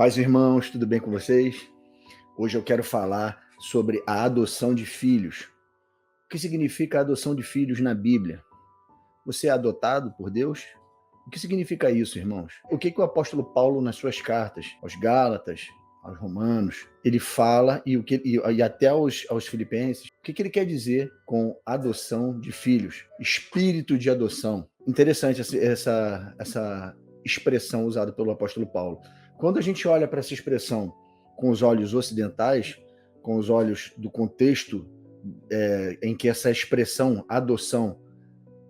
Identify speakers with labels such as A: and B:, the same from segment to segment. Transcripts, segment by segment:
A: Paz, irmãos, tudo bem com vocês? Hoje eu quero falar sobre a adoção de filhos. O que significa a adoção de filhos na Bíblia? Você é adotado por Deus? O que significa isso, irmãos? O que o apóstolo Paulo, nas suas cartas aos Gálatas, aos Romanos, ele fala e até aos Filipenses, o que ele quer dizer com adoção de filhos? Espírito de adoção. Interessante essa expressão usada pelo apóstolo Paulo. Quando a gente olha para essa expressão com os olhos ocidentais, com os olhos do contexto em que essa expressão adoção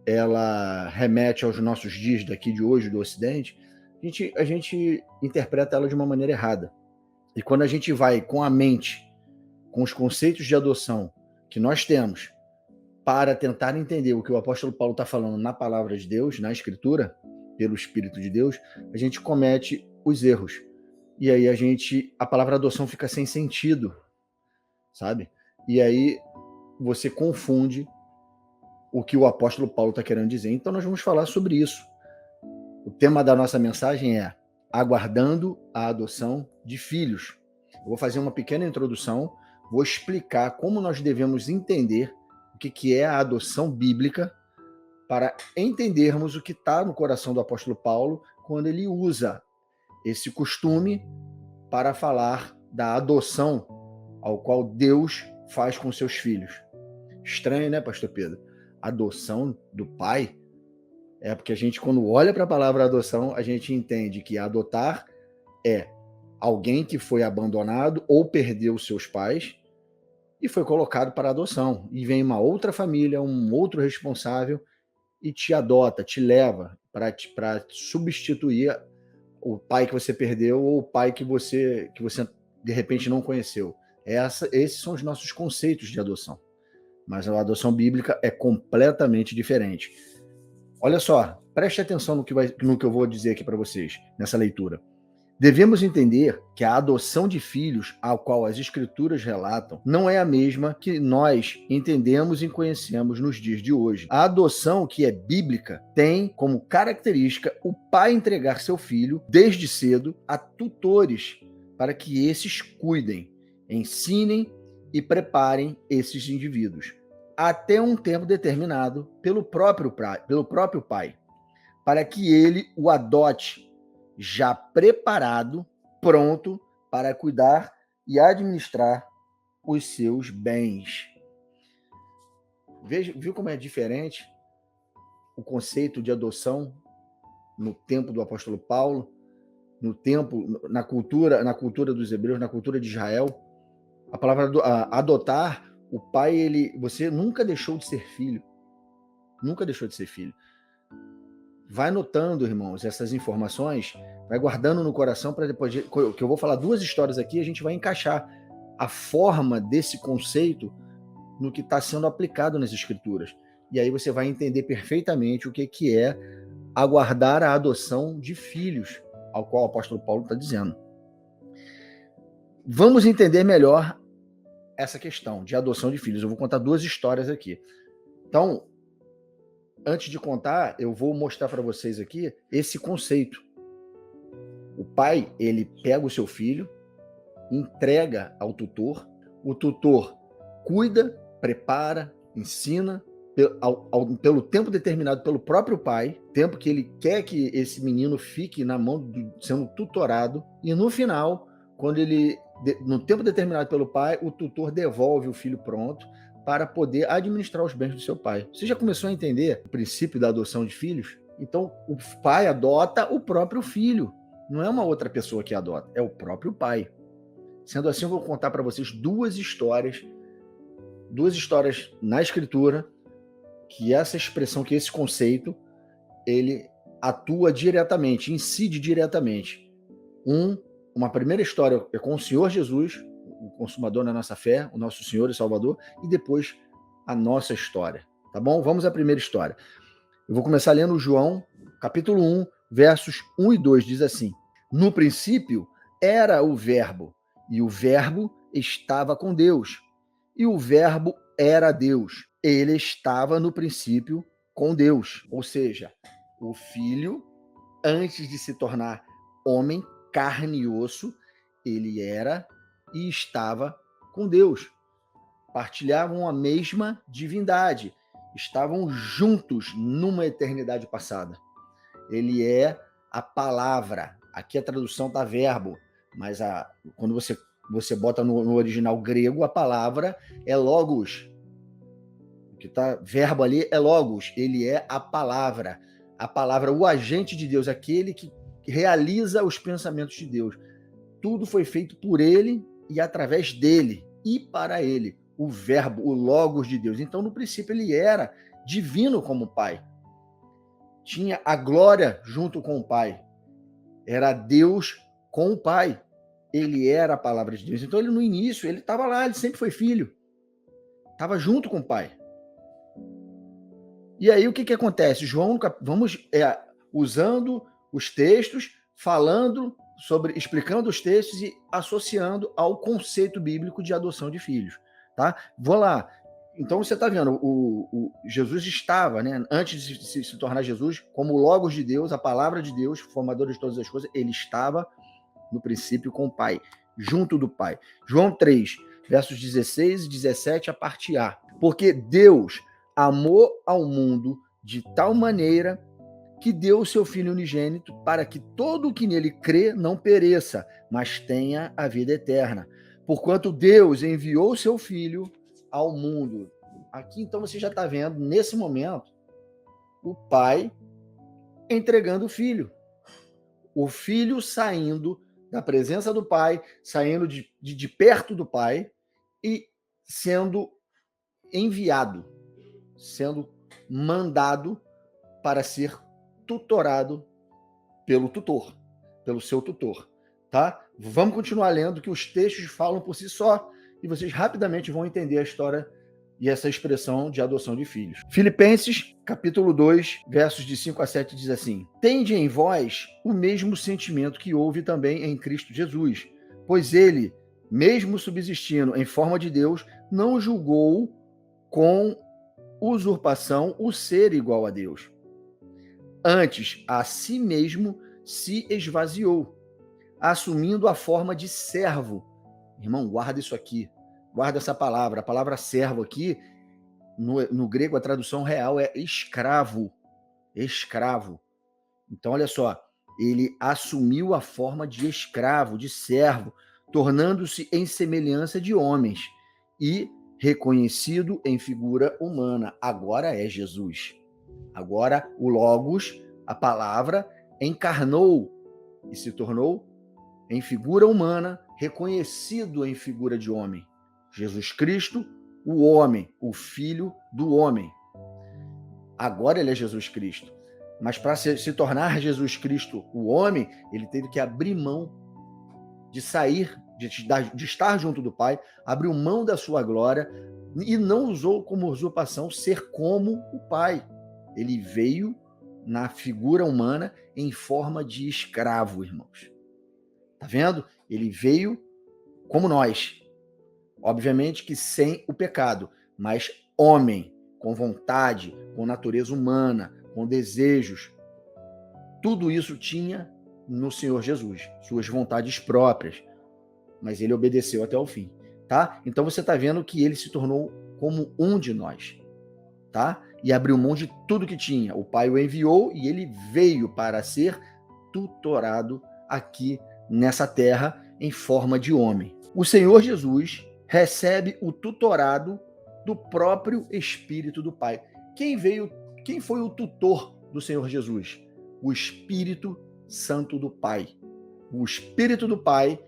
A: ela remete aos nossos dias daqui de hoje, do Ocidente, a gente interpreta ela de uma maneira errada. E quando a gente vai com a mente, com os conceitos de adoção que nós temos, para tentar entender o que o apóstolo Paulo está falando na palavra de Deus, na Escritura, pelo Espírito de Deus, a gente comete os erros. E aí a palavra adoção fica sem sentido, sabe? E aí você confunde o que o apóstolo Paulo está querendo dizer. Então nós vamos falar sobre isso. O tema da nossa mensagem é aguardando a adoção de filhos. Eu vou fazer uma pequena introdução, vou explicar como nós devemos entender o que é a adoção bíblica para entendermos o que está no coração do apóstolo Paulo quando ele usa esse costume para falar da adoção ao qual Deus faz com seus filhos. Estranho, né, pastor Pedro? Adoção do pai? É porque a gente, quando olha para a palavra adoção, a gente entende que adotar é alguém que foi abandonado ou perdeu seus pais e foi colocado para adoção. E vem uma outra família, um outro responsável e te adota, te leva para substituir o pai que você perdeu ou o pai que você de repente não conheceu. Esses são os nossos conceitos de adoção. Mas a adoção bíblica é completamente diferente. Olha só, preste atenção no que eu vou dizer aqui para vocês nessa leitura. Devemos entender que a adoção de filhos, a qual as Escrituras relatam, não é a mesma que nós entendemos e conhecemos nos dias de hoje. A adoção que é bíblica tem como característica o pai entregar seu filho, desde cedo, a tutores, para que esses cuidem, ensinem e preparem esses indivíduos, até um tempo determinado pelo próprio pai, para que ele o adote, já preparado, pronto para cuidar e administrar os seus bens. Viu como é diferente o conceito de adoção no tempo do apóstolo Paulo, na cultura dos hebreus, na cultura de Israel? A palavra adotar, o pai, você nunca deixou de ser filho. Nunca deixou de ser filho. Vai notando, irmãos, essas informações, vai guardando no coração para depois, que eu vou falar duas histórias aqui, a gente vai encaixar a forma desse conceito no que está sendo aplicado nas Escrituras. E aí você vai entender perfeitamente o que é aguardar a adoção de filhos, ao qual o apóstolo Paulo está dizendo. Vamos entender melhor essa questão de adoção de filhos. Eu vou contar duas histórias aqui. Então, antes de contar, eu vou mostrar para vocês aqui esse conceito. O pai, ele pega o seu filho, entrega ao tutor, o tutor cuida, prepara, ensina, pelo tempo determinado pelo próprio pai, tempo que ele quer que esse menino fique na mão, sendo tutorado, e no final, no tempo determinado pelo pai, o tutor devolve o filho pronto, para poder administrar os bens do seu pai. Você já começou a entender o princípio da adoção de filhos? Então, o pai adota o próprio filho. Não é uma outra pessoa que adota, é o próprio pai. Sendo assim, eu vou contar para vocês duas histórias na Escritura, que essa expressão, que esse conceito, ele atua diretamente, incide diretamente. Uma primeira história é com o Senhor Jesus, o consumador da nossa fé, o nosso Senhor e Salvador, e depois a nossa história, tá bom? Vamos à primeira história. Eu vou começar lendo João, capítulo 1, versos 1 e 2, diz assim: No princípio era o Verbo, e o Verbo estava com Deus, e o Verbo era Deus. Ele estava no princípio com Deus, ou seja, o Filho, antes de se tornar homem, carne e osso, ele era e estava com Deus. Partilhavam a mesma divindade, estavam juntos numa eternidade passada. Ele é a palavra. Aqui a tradução está verbo, mas quando você bota no original grego, a palavra é logos. O que está verbo ali é logos. Ele é a palavra, o agente de Deus, aquele que realiza os pensamentos de Deus. Tudo foi feito por ele e através dele e para ele. O verbo, o logos de Deus. Então, no princípio, ele era divino como Pai. Tinha a glória junto com o Pai. Era Deus com o Pai. Ele era a palavra de Deus. Então, ele no início, ele estava lá, ele sempre foi filho. Estava junto com o Pai. E aí, o que acontece? João, vamos usando os textos, explicando os textos e associando ao conceito bíblico de adoção de filhos. Tá? Vou lá. Então você está vendo, Jesus estava, né, antes de se tornar Jesus, como o Logos de Deus, a palavra de Deus, formador de todas as coisas, ele estava no princípio com o Pai, junto do Pai. João 3, versos 16 e 17, a parte A. Porque Deus amou ao mundo de tal maneira que deu o seu Filho unigênito para que todo o que nele crê não pereça, mas tenha a vida eterna. Porquanto Deus enviou o seu Filho ao mundo. Aqui, então, você já está vendo, nesse momento, o Pai entregando o Filho. O Filho saindo da presença do Pai, saindo de perto do Pai e sendo enviado, sendo mandado para ser tutorado pelo tutor, pelo seu tutor, tá? Vamos continuar lendo, que os textos falam por si só e vocês rapidamente vão entender a história e essa expressão de adoção de filhos. Filipenses, capítulo 2, versos de 5 a 7, diz assim: Tende em vós o mesmo sentimento que houve também em Cristo Jesus, pois ele, mesmo subsistindo em forma de Deus, não julgou com usurpação o ser igual a Deus. Antes, a si mesmo se esvaziou, assumindo a forma de servo. Irmão, guarda isso aqui. Guarda essa palavra. A palavra servo aqui, no grego, a tradução real é escravo. Escravo. Então, olha só. Ele assumiu a forma de escravo, de servo, tornando-se em semelhança de homens e reconhecido em figura humana. Agora é Jesus. Agora o Logos, a palavra, encarnou e se tornou em figura humana, reconhecido em figura de homem. Jesus Cristo, o homem, o Filho do homem. Agora ele é Jesus Cristo. Mas para se tornar Jesus Cristo o homem, ele teve que abrir mão de sair, de estar junto do Pai, abriu mão da sua glória e não usou como usurpação ser como o Pai. Ele veio na figura humana em forma de escravo, irmãos. Tá vendo? Ele veio como nós. Obviamente que sem o pecado, mas homem, com vontade, com natureza humana, com desejos. Tudo isso tinha no Senhor Jesus, suas vontades próprias. Mas ele obedeceu até o fim, tá? Então você está vendo que ele se tornou como um de nós, tá? E abriu mão de tudo que tinha. O Pai o enviou e ele veio para ser tutorado aqui nessa terra em forma de homem. O Senhor Jesus recebe o tutorado do próprio Espírito do Pai. Quem foi o tutor do Senhor Jesus? O Espírito Santo do Pai. O Espírito do Pai,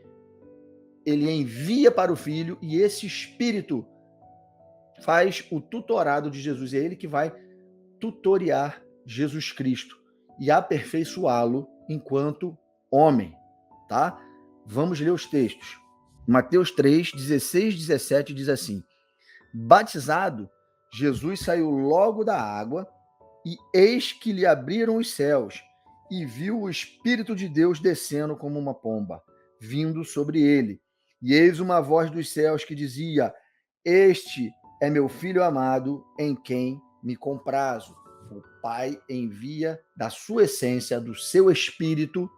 A: ele envia para o Filho e esse Espírito faz o tutorado de Jesus. É ele que vai tutoriar Jesus Cristo e aperfeiçoá-lo enquanto homem, tá? Vamos ler os textos. Mateus 3, 16, 17 diz assim: Batizado, Jesus saiu logo da água e eis que lhe abriram os céus e viu o Espírito de Deus descendo como uma pomba, vindo sobre ele. E eis uma voz dos céus que dizia: Este é meu Filho amado, em quem me comprazo. O Pai envia da sua essência, do seu Espírito,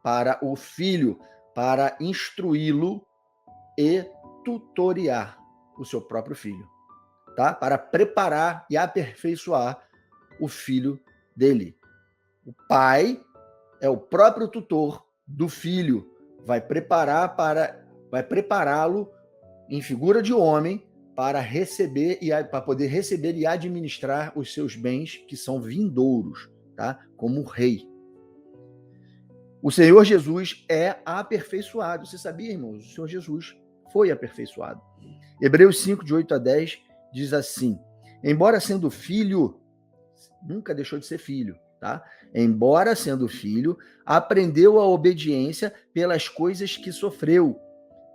A: para o Filho. para instruí-lo e tutoriar o seu próprio filho, tá? Para preparar e aperfeiçoar o filho dele. O pai é o próprio tutor do filho, vai prepará-lo em figura de homem para poder receber e administrar os seus bens que são vindouros, tá? Como rei. O Senhor Jesus é aperfeiçoado. Você sabia, irmãos? O Senhor Jesus foi aperfeiçoado. Hebreus 5, de 8 a 10, diz assim: embora sendo filho, nunca deixou de ser filho, tá? Embora sendo filho, aprendeu a obediência pelas coisas que sofreu.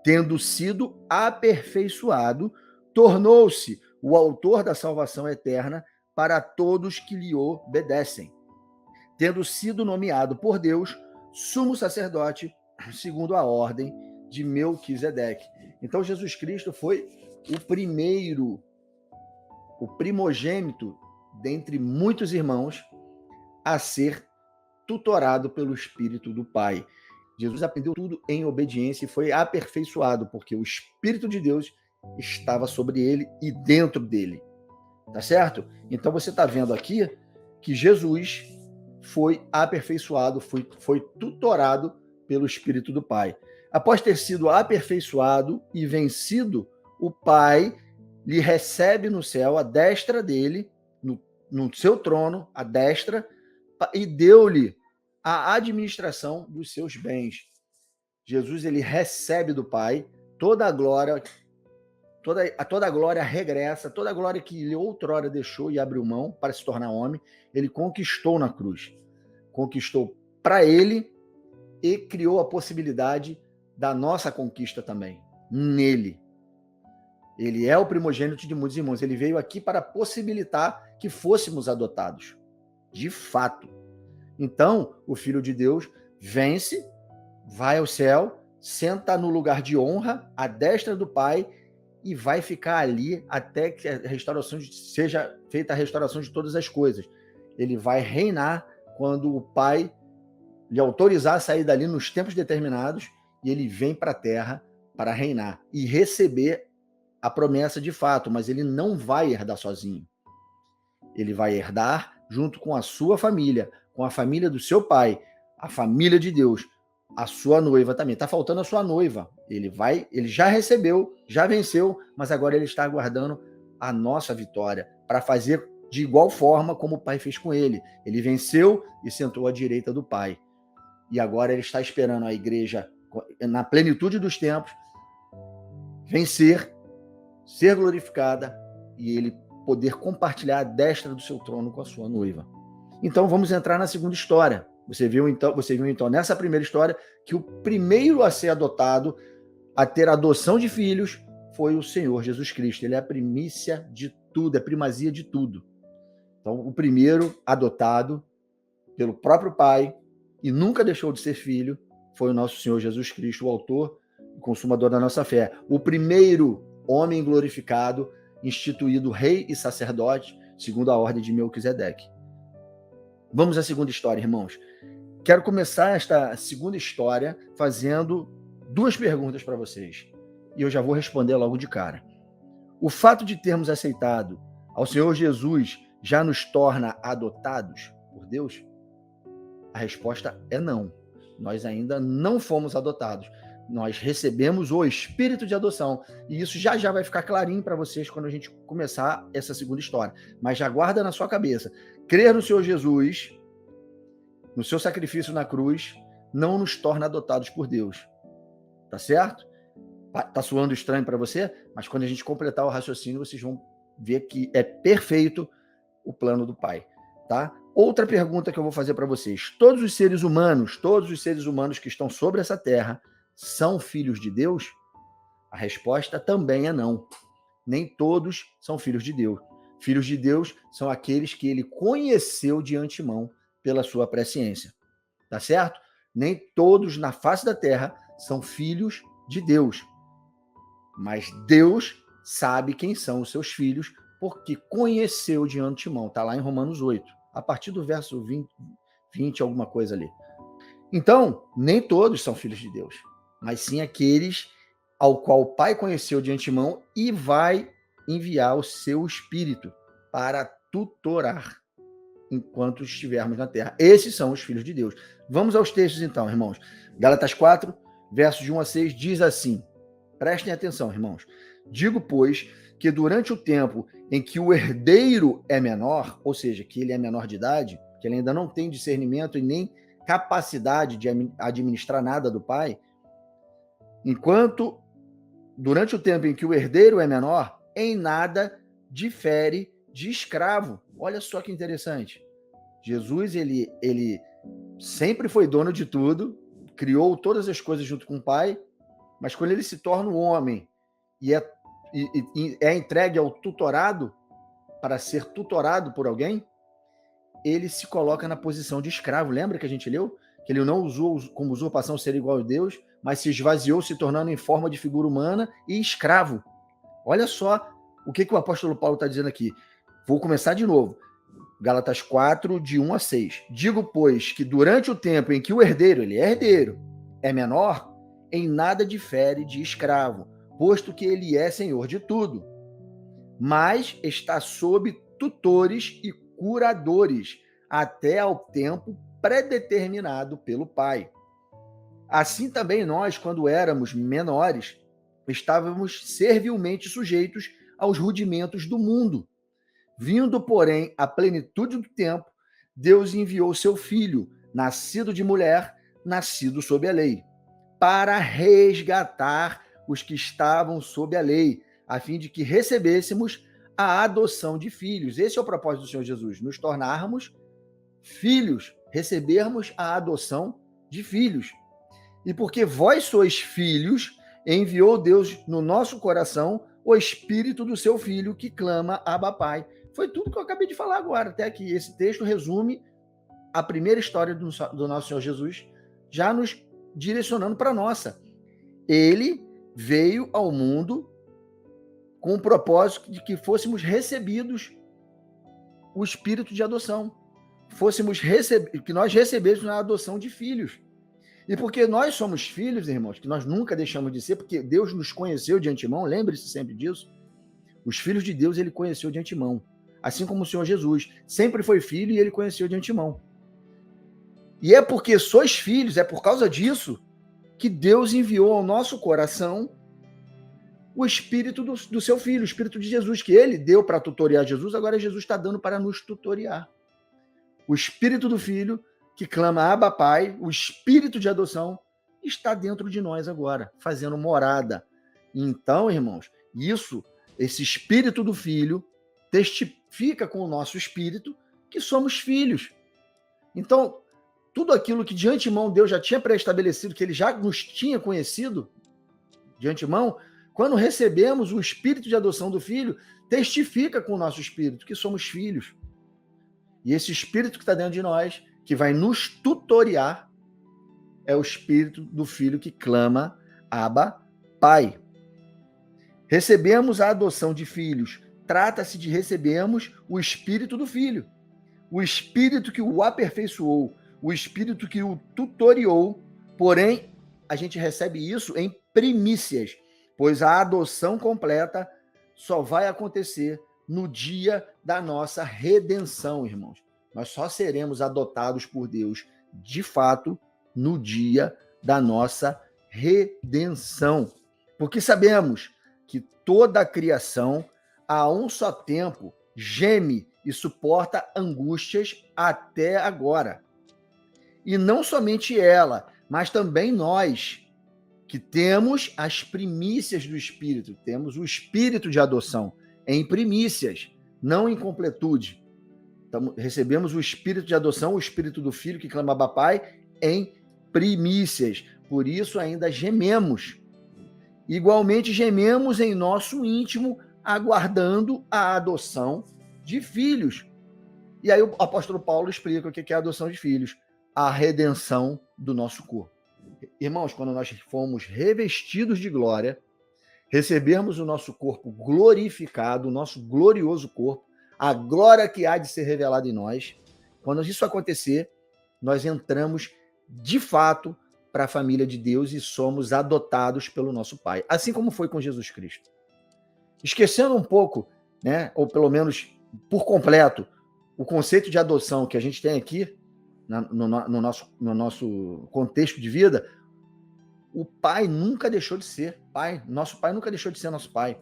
A: Tendo sido aperfeiçoado, tornou-se o autor da salvação eterna para todos que lhe obedecem. Tendo sido nomeado por Deus sumo sacerdote segundo a ordem de Melquisedeque. Então Jesus Cristo foi o primogênito dentre muitos irmãos a ser tutorado pelo Espírito do Pai. Jesus aprendeu tudo em obediência e foi aperfeiçoado, porque o Espírito de Deus estava sobre ele e dentro dele. Tá certo? Então você está vendo aqui que Jesus foi aperfeiçoado, foi tutorado pelo Espírito do Pai. Após ter sido aperfeiçoado e vencido, o Pai lhe recebe no céu a destra dele, no seu trono, a destra, e deu-lhe a administração dos seus bens. Jesus, ele recebe do Pai toda a glória, toda a glória regressa, toda a glória que ele outrora deixou e abriu mão para se tornar homem, ele conquistou na cruz. Conquistou para ele e criou a possibilidade da nossa conquista também, nele. Ele é o primogênito de muitos irmãos. Ele veio aqui para possibilitar que fôssemos adotados, de fato. Então, o Filho de Deus vence, vai ao céu, senta no lugar de honra, à destra do Pai, e vai ficar ali até que seja feita a restauração de todas as coisas. Ele vai reinar quando o Pai lhe autorizar a sair dali nos tempos determinados, e ele vem para a terra para reinar e receber a promessa de fato, mas ele não vai herdar sozinho. Ele vai herdar junto com a sua família, com a família do seu pai, a família de Deus, a sua noiva também. Está faltando a sua noiva. Ele já recebeu, já venceu, mas agora ele está aguardando a nossa vitória para fazer de igual forma como o Pai fez com ele. Ele venceu e sentou à direita do Pai. E agora ele está esperando a igreja, na plenitude dos tempos, vencer, ser glorificada e ele poder compartilhar a destra do seu trono com a sua noiva. Então vamos entrar na segunda história. Você viu então nessa primeira história que o primeiro a ser adotado, a ter adoção de filhos, foi o Senhor Jesus Cristo. Ele é a primícia de tudo, é a primazia de tudo. Então, o primeiro adotado pelo próprio Pai e nunca deixou de ser filho foi o nosso Senhor Jesus Cristo, o autor e consumador da nossa fé. O primeiro homem glorificado, instituído rei e sacerdote, segundo a ordem de Melquisedeque. Vamos à segunda história, irmãos. Quero começar esta segunda história fazendo duas perguntas para vocês. E eu já vou responder logo de cara. O fato de termos aceitado ao Senhor Jesus já nos torna adotados por Deus? A resposta é não. Nós ainda não fomos adotados. Nós recebemos o espírito de adoção. E isso já vai ficar clarinho para vocês quando a gente começar essa segunda história. Mas já guarda na sua cabeça. Crer no Senhor Jesus, no seu sacrifício na cruz, não nos torna adotados por Deus. Tá certo? Tá soando estranho para você? Mas quando a gente completar o raciocínio, vocês vão ver que é perfeito o plano do Pai. Tá? Outra pergunta que eu vou fazer para vocês. Todos os seres humanos que estão sobre essa terra, são filhos de Deus? A resposta também é não. Nem todos são filhos de Deus. Filhos de Deus são aqueles que ele conheceu de antemão pela sua presciência. Tá certo? Nem todos na face da terra são filhos de Deus. Mas Deus sabe quem são os seus filhos porque conheceu de antemão. Está lá em Romanos 8, a partir do verso 20 alguma coisa ali. Então, nem todos são filhos de Deus. mas sim aqueles ao qual o Pai conheceu de antemão e vai enviar o seu Espírito para tutorar enquanto estivermos na terra. Esses são os filhos de Deus. Vamos aos textos então, irmãos. Gálatas 4, versos de 1 a 6, diz assim, prestem atenção, irmãos. Digo, pois, que durante o tempo em que o herdeiro é menor, ou seja, que ele é menor de idade, que ele ainda não tem discernimento e nem capacidade de administrar nada do pai, durante o tempo em que o herdeiro é menor, em nada difere de escravo. Olha só que interessante. Jesus, ele sempre foi dono de tudo, criou todas as coisas junto com o Pai, mas quando ele se torna um homem e é entregue ao tutorado, para ser tutorado por alguém, ele se coloca na posição de escravo. Lembra que a gente leu? Que ele não usou como usurpação ser igual a Deus, mas se esvaziou, se tornando em forma de figura humana e escravo. Olha só o que o apóstolo Paulo está dizendo aqui. Vou começar de novo. Gálatas 4, de 1 a 6. Digo, pois, que durante o tempo em que o herdeiro, ele é herdeiro, é menor, em nada difere de escravo, posto que ele é senhor de tudo, mas está sob tutores e curadores, até ao tempo predeterminado pelo Pai. Assim também nós, quando éramos menores, estávamos servilmente sujeitos aos rudimentos do mundo. Vindo, porém, à plenitude do tempo, Deus enviou seu Filho, nascido de mulher, nascido sob a lei, para resgatar os que estavam sob a lei, a fim de que recebêssemos a adoção de filhos. Esse é o propósito do Senhor Jesus, nos tornarmos filhos, recebermos a adoção de filhos. E porque vós sois filhos, enviou Deus no nosso coração o Espírito do seu Filho, que clama, Abba, Pai. Foi tudo que eu acabei de falar agora, até que esse texto resume a primeira história do nosso Senhor Jesus, já nos direcionando para a nossa. Ele veio ao mundo com o propósito de que fôssemos recebidos o Espírito de adoção, que nós recebêssemos a adoção de filhos. E porque nós somos filhos, irmãos, que nós nunca deixamos de ser, porque Deus nos conheceu de antemão, lembre-se sempre disso. Os filhos de Deus ele conheceu de antemão. Assim como o Senhor Jesus sempre foi filho e ele conheceu de antemão. E é porque sois filhos, é por causa disso, que Deus enviou ao nosso coração o Espírito do seu Filho, o Espírito de Jesus, que ele deu para tutoriar Jesus, agora Jesus está dando para nos tutoriar. O Espírito do Filho, que clama Abba, Pai, o Espírito de adoção, está dentro de nós agora, fazendo morada. Então, irmãos, esse Espírito do Filho, testifica com o nosso espírito que somos filhos. Então, tudo aquilo que de antemão Deus já tinha pré-estabelecido, que ele já nos tinha conhecido de antemão, quando recebemos o espírito de adoção do Filho, testifica com o nosso espírito que somos filhos. E esse espírito que está dentro de nós, que vai nos tutoriar, é o espírito do Filho que clama Abba, Pai. Recebemos a adoção de filhos. Trata-se de recebermos o Espírito do Filho, o Espírito que o aperfeiçoou, o Espírito que o tutoriou, porém, a gente recebe isso em primícias, pois a adoção completa só vai acontecer no dia da nossa redenção, irmãos. Nós só seremos adotados por Deus, de fato, no dia da nossa redenção. Porque sabemos que toda a criação, a um só tempo, geme e suporta angústias até agora. E não somente ela, mas também nós, que temos as primícias do Espírito, temos o Espírito de adoção em primícias, não em completude. Então, recebemos o Espírito de adoção, o Espírito do Filho que clama Abba, Pai, em primícias. Por isso ainda gememos. Igualmente gememos em nosso íntimo, aguardando a adoção de filhos. E aí o apóstolo Paulo explica o que é a adoção de filhos, a redenção do nosso corpo. Irmãos, quando nós fomos revestidos de glória, recebermos o nosso corpo glorificado, o nosso glorioso corpo, a glória que há de ser revelada em nós, quando isso acontecer, nós entramos, de fato, para a família de Deus e somos adotados pelo nosso Pai, assim como foi com Jesus Cristo. Esquecendo um pouco, né, ou pelo menos por completo, o conceito de adoção que a gente tem aqui no nosso contexto de vida, o pai nunca deixou de ser pai. Nosso pai nunca deixou de ser nosso pai.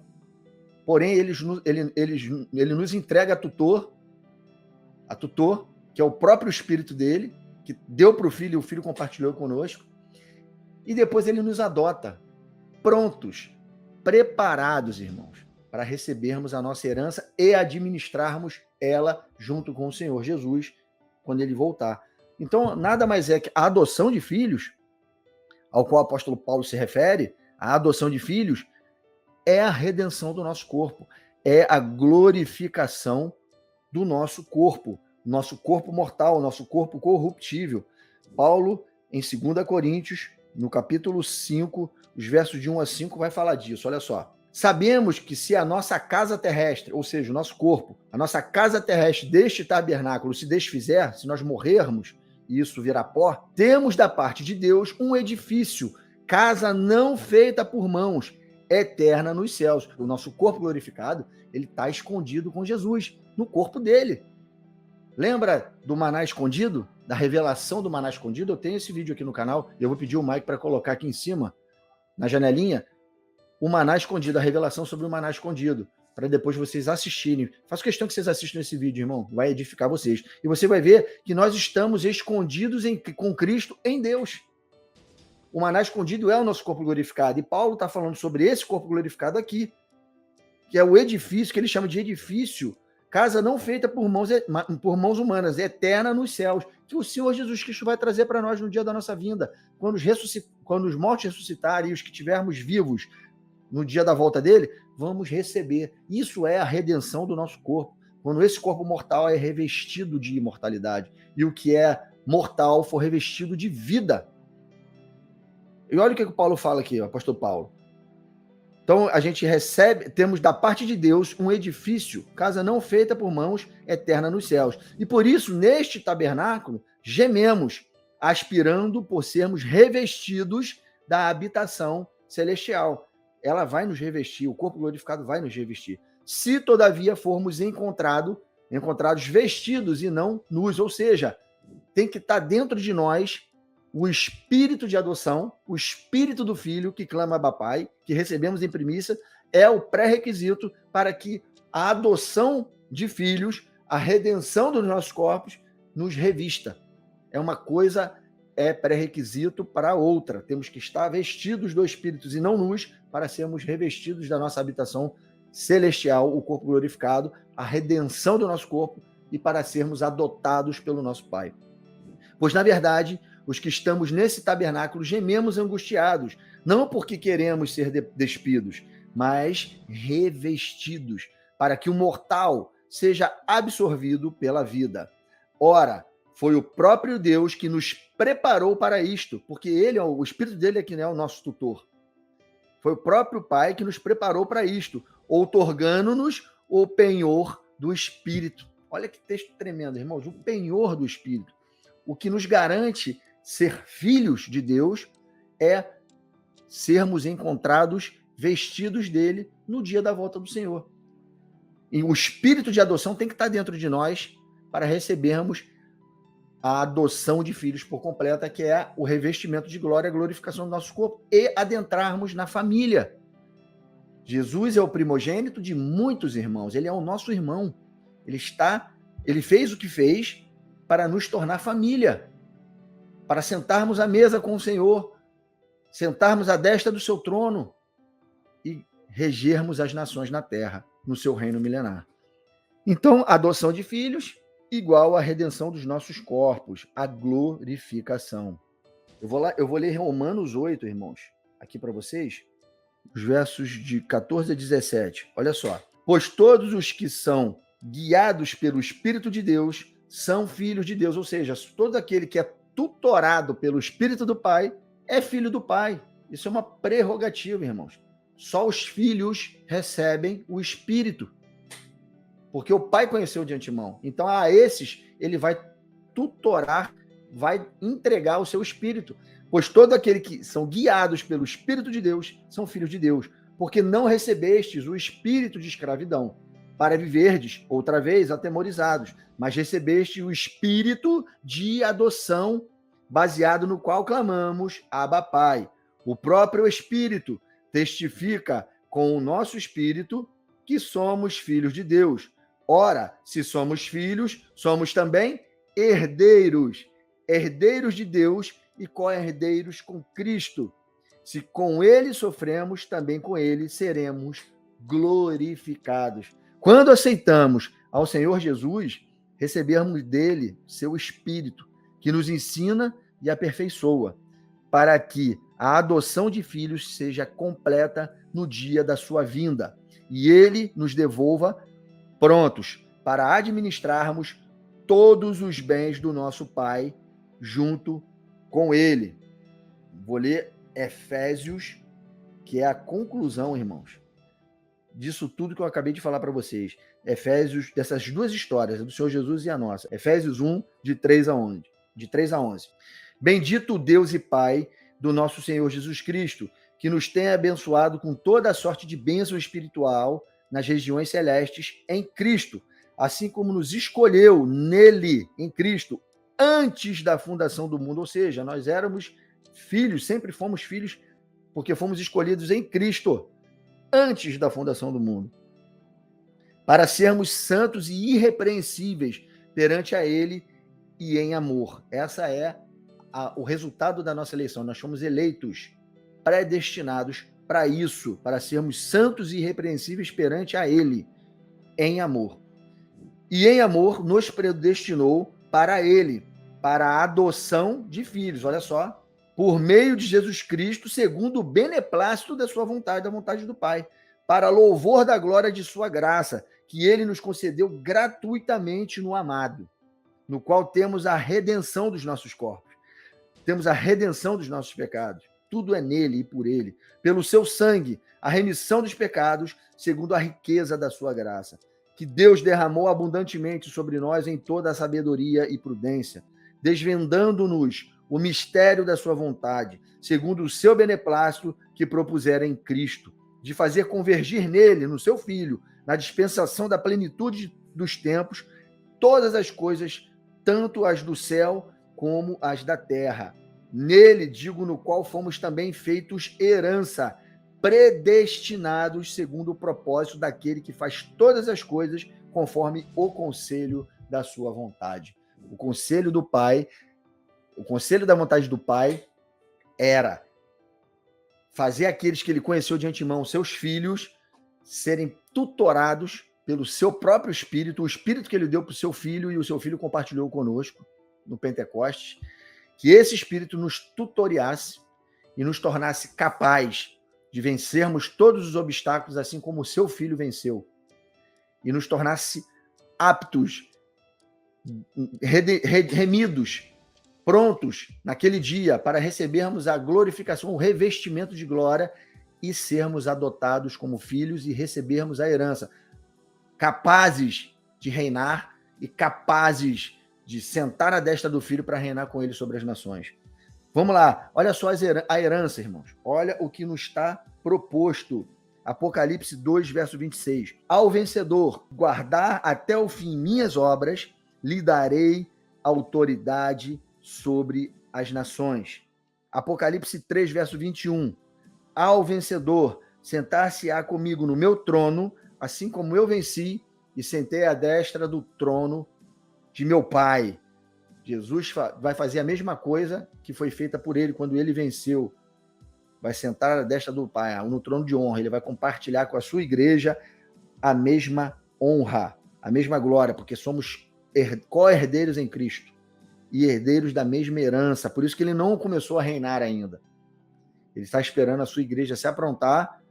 A: Porém, ele nos entrega a tutor, que é o próprio Espírito dele, que deu para o filho e o filho compartilhou conosco. E depois ele nos adota, prontos, preparados, irmãos, para recebermos a nossa herança e administrarmos ela junto com o Senhor Jesus quando ele voltar. Então, nada mais é que a adoção de filhos, ao qual o apóstolo Paulo se refere, a adoção de filhos é a redenção do nosso corpo, é a glorificação do nosso corpo mortal, nosso corpo corruptível. Paulo, em 2 Coríntios, no capítulo 5, os versos de 1 a 5, vai falar disso. Olha só. Sabemos que se a nossa casa terrestre, ou seja, o nosso corpo, a nossa casa terrestre deste tabernáculo se desfizer, se nós morrermos e isso virar pó, temos da parte de Deus um edifício, casa não feita por mãos, eterna nos céus. O nosso corpo glorificado, ele está escondido com Jesus, no corpo dele. Lembra do maná escondido? Da revelação do maná escondido? Eu tenho esse vídeo aqui no canal, e eu vou pedir o Mike para colocar aqui em cima, na janelinha, o maná escondido, a revelação sobre o maná escondido, para depois vocês assistirem. Faço questão que vocês assistam esse vídeo, irmão, vai edificar vocês. E você vai ver que nós estamos escondidos com Cristo em Deus. O maná escondido é o nosso corpo glorificado, e Paulo está falando sobre esse corpo glorificado aqui, que é o edifício, que ele chama de edifício, casa não feita por mãos humanas, eterna nos céus, que o Senhor Jesus Cristo vai trazer para nós no dia da nossa vinda, quando os mortos ressuscitarem e os que tivermos vivos no dia da volta dele, vamos receber. Isso é a redenção do nosso corpo, quando esse corpo mortal é revestido de imortalidade, e o que é mortal for revestido de vida. E olha o que o Paulo fala aqui, o apóstolo Paulo. Então, a gente temos da parte de Deus um edifício, casa não feita por mãos, eterna nos céus. E por isso, neste tabernáculo, gememos, aspirando por sermos revestidos da habitação celestial. Ela vai nos revestir, o corpo glorificado vai nos revestir. Se, todavia, formos encontrados vestidos e não nus, ou seja, tem que estar dentro de nós o espírito de adoção, o espírito do filho que clama Abba Pai, que recebemos em primícia, é o pré-requisito para que a adoção de filhos, a redenção dos nossos corpos, nos revista. É uma coisa, é pré-requisito para a outra. Temos que estar vestidos do espírito e não nus para sermos revestidos da nossa habitação celestial, o corpo glorificado, a redenção do nosso corpo e para sermos adotados pelo nosso Pai. Pois, na verdade, os que estamos nesse tabernáculo gememos angustiados, não porque queremos ser despidos, mas revestidos, para que o mortal seja absorvido pela vida. Ora, foi o próprio Deus que nos preparou para isto, porque o Espírito dele aqui é o nosso tutor. Foi o próprio Pai que nos preparou para isto, outorgando-nos o penhor do Espírito. Olha que texto tremendo, irmãos, o penhor do Espírito. O que nos garante ser filhos de Deus é sermos encontrados vestidos dele no dia da volta do Senhor. E o espírito de adoção tem que estar dentro de nós para recebermos a adoção de filhos por completa, que é o revestimento de glória, a glorificação do nosso corpo, e adentrarmos na família. Jesus é o primogênito de muitos irmãos, ele é o nosso irmão. Ele fez o que fez para nos tornar família, para sentarmos à mesa com o Senhor, sentarmos à destra do seu trono e regermos as nações na terra, no seu reino milenar. Então, a adoção de filhos igual à redenção dos nossos corpos, a glorificação. Eu vou ler Romanos 8, irmãos, aqui para vocês, os versos de 14 a 17. Olha só. Pois todos os que são guiados pelo Espírito de Deus são filhos de Deus, ou seja, todo aquele que é tutorado pelo Espírito do Pai é filho do Pai. Isso é uma prerrogativa, irmãos. Só os filhos recebem o Espírito, porque o Pai conheceu de antemão. Então, a esses, ele vai tutorar, vai entregar o seu Espírito. Pois todo aquele que são guiados pelo Espírito de Deus são filhos de Deus, porque não recebestes o espírito de escravidão, para viverdes, outra vez, atemorizados, mas recebeste o espírito de adoção, baseado no qual clamamos, Abba, Pai. O próprio Espírito testifica com o nosso espírito que somos filhos de Deus. Ora, se somos filhos, somos também herdeiros, herdeiros de Deus e co-herdeiros com Cristo. Se com ele sofremos, também com ele seremos glorificados. Quando aceitamos ao Senhor Jesus, recebemos dele seu Espírito, que nos ensina e aperfeiçoa, para que a adoção de filhos seja completa no dia da sua vinda, e ele nos devolva prontos para administrarmos todos os bens do nosso Pai junto com ele. Vou ler Efésios, que é a conclusão, irmãos, disso tudo que eu acabei de falar para vocês. Efésios, dessas duas histórias, do Senhor Jesus e a nossa. Efésios 1, de 3 a 11. Bendito o Deus e Pai do nosso Senhor Jesus Cristo, que nos tem abençoado com toda a sorte de bênção espiritual nas regiões celestes em Cristo, assim como nos escolheu nele, em Cristo, antes da fundação do mundo. Ou seja, nós éramos filhos, sempre fomos filhos, porque fomos escolhidos em Cristo, antes da fundação do mundo, para sermos santos e irrepreensíveis perante a ele e em amor. Essa é o resultado da nossa eleição. Nós fomos eleitos, predestinados para isso, para sermos santos e irrepreensíveis perante a ele, em amor. E em amor nos predestinou para ele, para a adoção de filhos. Olha só, por meio de Jesus Cristo, segundo o beneplácito da sua vontade, da vontade do Pai, para louvor da glória de sua graça, que ele nos concedeu gratuitamente no amado, no qual temos a redenção dos nossos corpos, temos a redenção dos nossos pecados. Tudo é nele e por ele. Pelo seu sangue, a remissão dos pecados, segundo a riqueza da sua graça, que Deus derramou abundantemente sobre nós em toda a sabedoria e prudência, desvendando-nos o mistério da sua vontade, segundo o seu beneplácito que propusera em Cristo, de fazer convergir nele, no seu Filho, na dispensação da plenitude dos tempos, todas as coisas, tanto as do céu como as da terra. Nele, digo, no qual fomos também feitos herança, predestinados segundo o propósito daquele que faz todas as coisas conforme o conselho da sua vontade. O conselho do Pai, o conselho da vontade do Pai era fazer aqueles que ele conheceu de antemão, seus filhos, serem tutorados pelo seu próprio Espírito, o Espírito que ele deu para o seu filho e o seu filho compartilhou conosco no Pentecostes, que esse Espírito nos tutoriasse e nos tornasse capaz de vencermos todos os obstáculos, assim como o seu filho venceu, e nos tornasse aptos, remidos, prontos naquele dia para recebermos a glorificação, o revestimento de glória e sermos adotados como filhos e recebermos a herança, capazes de reinar e capazes de sentar à destra do Filho para reinar com ele sobre as nações. Vamos lá, olha só a herança, irmãos. Olha o que nos está proposto. Apocalipse 2, verso 26. Ao vencedor, guardar até o fim minhas obras, lhe darei autoridade sobre as nações. Apocalipse 3, verso 21. Ao vencedor, sentar-se-á comigo no meu trono, assim como eu venci e sentei à destra do trono de meu Pai. Jesus vai fazer a mesma coisa que foi feita por ele quando ele venceu. Vai sentar à destra do Pai, no trono de honra. Ele vai compartilhar com a sua igreja a mesma honra, a mesma glória, porque somos co-herdeiros em Cristo e herdeiros da mesma herança. Por isso que ele não começou a reinar ainda. Ele está esperando a sua igreja se aprontar,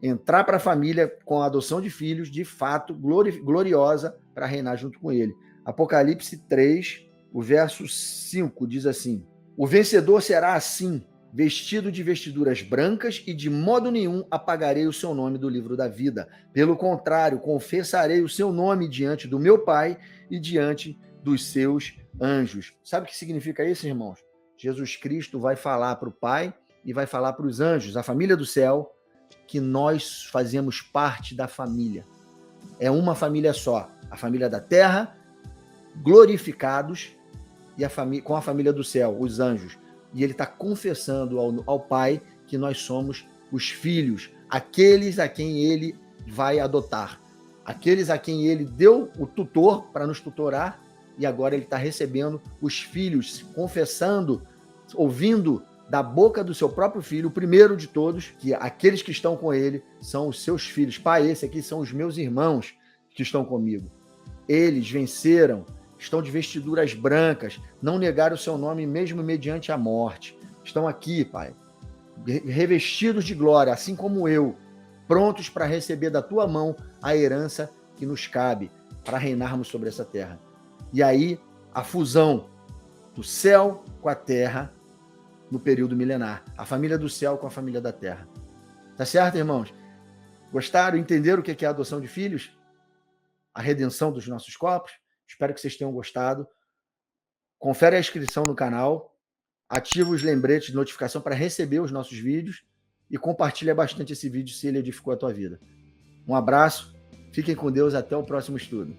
A: entrar para a família com a adoção de filhos, de fato, gloriosa, para reinar junto com ele. Apocalipse 3, o verso 5 diz assim: o vencedor será assim, vestido de vestiduras brancas, e de modo nenhum apagarei o seu nome do livro da vida. Pelo contrário, confessarei o seu nome diante do meu Pai e diante dos seus anjos. Sabe o que significa isso, irmãos? Jesus Cristo vai falar para o Pai e vai falar para os anjos, a família do céu, que nós fazemos parte da família. É uma família só, a família da terra, glorificados, e com a família do céu, os anjos. E ele está confessando ao Pai que nós somos os filhos, aqueles a quem ele vai adotar, aqueles a quem ele deu o tutor para nos tutorar, e agora ele está recebendo os filhos, confessando, ouvindo da boca do seu próprio filho, o primeiro de todos, que aqueles que estão com ele são os seus filhos. Pai, esses aqui são os meus irmãos que estão comigo. Eles venceram, estão de vestiduras brancas, não negaram o seu nome mesmo mediante a morte. Estão aqui, Pai, revestidos de glória, assim como eu, prontos para receber da tua mão a herança que nos cabe, para reinarmos sobre essa terra. E aí, a fusão do céu com a terra no período milenar. A família do céu com a família da terra. Tá certo, irmãos? Gostaram? Entenderam o que é a adoção de filhos? A redenção dos nossos corpos? Espero que vocês tenham gostado. Confere a inscrição no canal, ativa os lembretes de notificação para receber os nossos vídeos e compartilha bastante esse vídeo se ele edificou a tua vida. Um abraço, fiquem com Deus, até o próximo estudo.